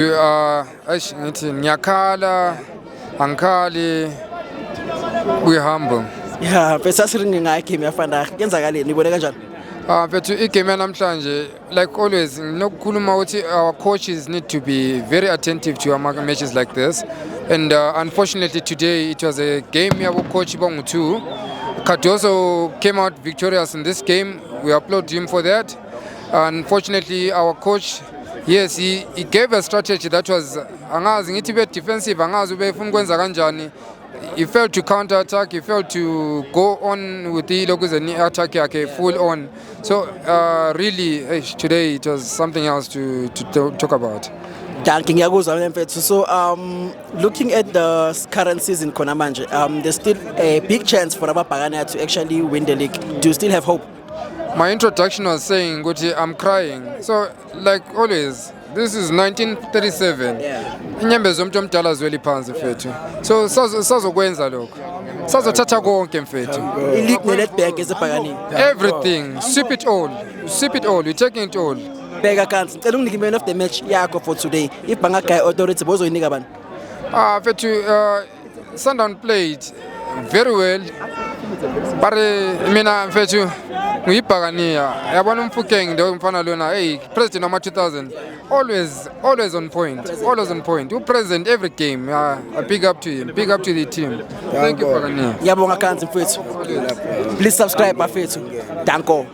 Ngithi ngiyakhala angikhali we humble. Yeah, bese asiringe ngayo game yafana yenzakaleni ibone kanjani? But igame namhlanje like always nginokukhuluma ukuthi our coaches need to be very attentive to our matches like this, and unfortunately today it was a game yabo coach bongu2. Cardoso came out victorious in this game. We applaud him for that. Unfortunately our coach, yes, he gave a strategy that was angazi ngithi be defensive, angazi ubefuna ukwenza kanjani. He failed to counter attack, he failed to go on with the attack yakhe full on. So really today it was something else to talk about. Thank you. So looking at the current season khona manje, there's still a big chance for Abapagana to actually win the league. Do you still have hope? My introduction was saying I'm crying. So like always, this is 1937. Inyembezi zomuntu omdala zweli phansi mfethu. So sazokwenza lokho. Sazothatha konke mfethu. League ne-Nedbank eseBhakaneni. Everything, sweep it all. We're taking it all. Bheka kansi, ngicela unginike man of the match yakho for today. Ibhanga Guy Authority bozoyinika bani? Mfethu Sundown played very well. But mina mfethu ngiyibhakaniya yabona umfukeng nje umfana lona president of 2000 always on point you present every game. A big up to him, big up to the team. Thank you bhakaniya. Ngiyabonga kansi mfethu. Please subscribe bafethu. Danko.